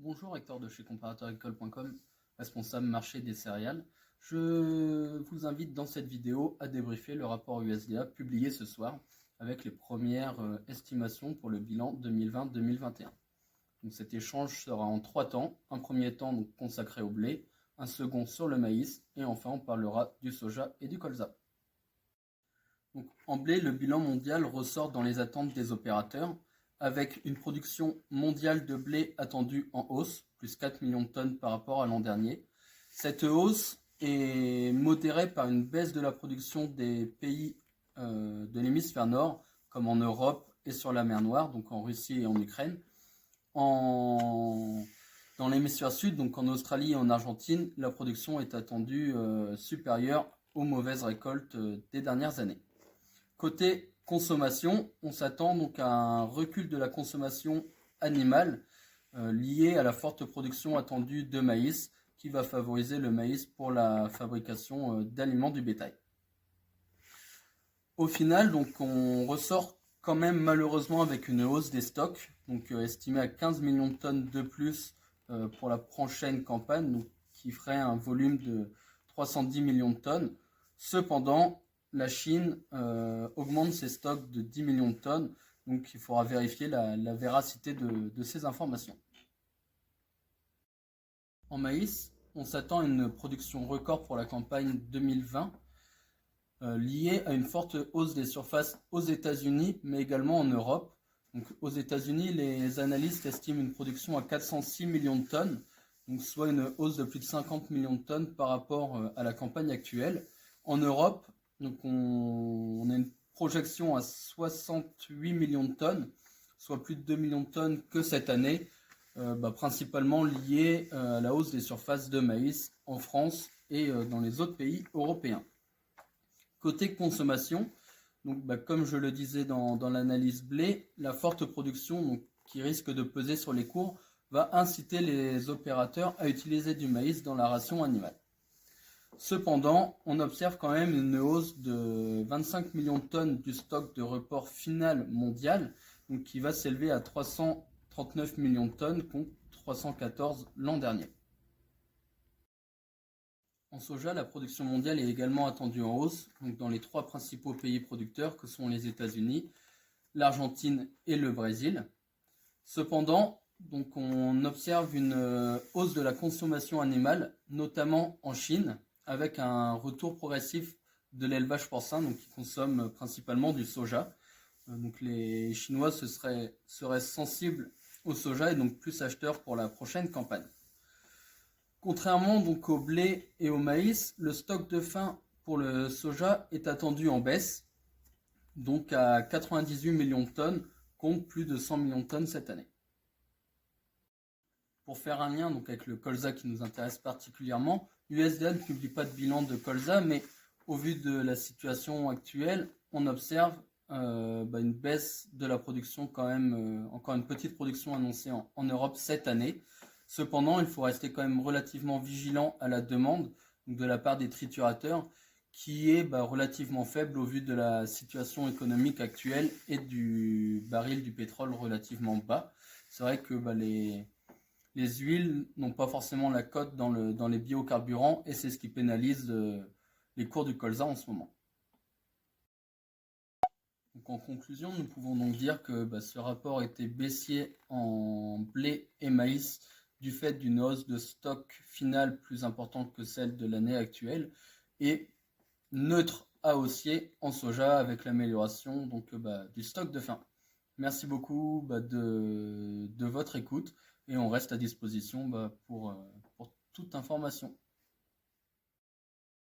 Bonjour, Hector de chez comparateuragricole.com, responsable marché des céréales. Je vous invite dans cette vidéo à débriefer le rapport USDA publié ce soir avec les premières estimations pour le bilan 2020-2021. Donc cet échange sera en 3 temps. Un premier temps donc, consacré au blé, un second sur le maïs et enfin on parlera du soja et du colza. Donc, en blé, le bilan mondial ressort dans les attentes des opérateurs, avec une production mondiale de blé attendue en hausse, plus 4 millions de tonnes par rapport à l'an dernier. Cette hausse est modérée par une baisse de la production des pays de l'hémisphère nord, comme en Europe et sur la mer Noire, donc en Russie et en Ukraine. Dans l'hémisphère sud, donc en Australie et en Argentine, la production est attendue supérieure aux mauvaises récoltes des dernières années. Côté consommation, on s'attend donc à un recul de la consommation animale lié à la forte production attendue de maïs qui va favoriser le maïs pour la fabrication d'aliments du bétail. Au final, donc, on ressort quand même malheureusement avec une hausse des stocks, donc estimée à 15 millions de tonnes de plus pour la prochaine campagne, donc, qui ferait un volume de 310 millions de tonnes. Cependant, la Chine augmente ses stocks de 10 millions de tonnes, donc il faudra vérifier la véracité de ces informations. En maïs, on s'attend à une production record pour la campagne 2020, liée à une forte hausse des surfaces aux États-Unis, mais également en Europe. Donc, aux États-Unis, les analystes estiment une production à 406 millions de tonnes, donc soit une hausse de plus de 50 millions de tonnes par rapport à la campagne actuelle. En Europe, donc on a une projection à 68 millions de tonnes, soit plus de 2 millions de tonnes que cette année, principalement liée à la hausse des surfaces de maïs en France et dans les autres pays européens. Côté consommation, donc, comme je le disais dans l'analyse blé, la forte production donc, qui risque de peser sur les cours va inciter les opérateurs à utiliser du maïs dans la ration animale. Cependant, on observe quand même une hausse de 25 millions de tonnes du stock de report final mondial, donc qui va s'élever à 339 millions de tonnes contre 314 l'an dernier. En soja, la production mondiale est également attendue en hausse, donc dans les 3 principaux pays producteurs que sont les États-Unis, l'Argentine et le Brésil. Cependant, donc on observe une hausse de la consommation animale, notamment en Chine, avec un retour progressif de l'élevage porcin, donc qui consomme principalement du soja. Donc les Chinois seraient sensibles au soja et donc plus acheteurs pour la prochaine campagne. Contrairement donc au blé et au maïs, le stock de fin pour le soja est attendu en baisse, donc à 98 millions de tonnes, contre plus de 100 millions de tonnes cette année. Pour faire un lien donc, avec le colza qui nous intéresse particulièrement, l'USDA ne publie pas de bilan de colza, mais au vu de la situation actuelle, on observe une baisse de la production quand même, encore une petite production annoncée en Europe cette année. Cependant, il faut rester quand même relativement vigilant à la demande de la part des triturateurs qui est relativement faible au vu de la situation économique actuelle et du baril du pétrole relativement bas. C'est vrai que les huiles n'ont pas forcément la cote dans les biocarburants et c'est ce qui pénalise les cours du colza en ce moment. Donc en conclusion, nous pouvons donc dire que ce rapport était baissier en blé et maïs du fait d'une hausse de stock finale plus importante que celle de l'année actuelle et neutre à haussier en soja avec l'amélioration du stock de fin. Merci beaucoup de votre écoute et on reste à disposition pour toute information.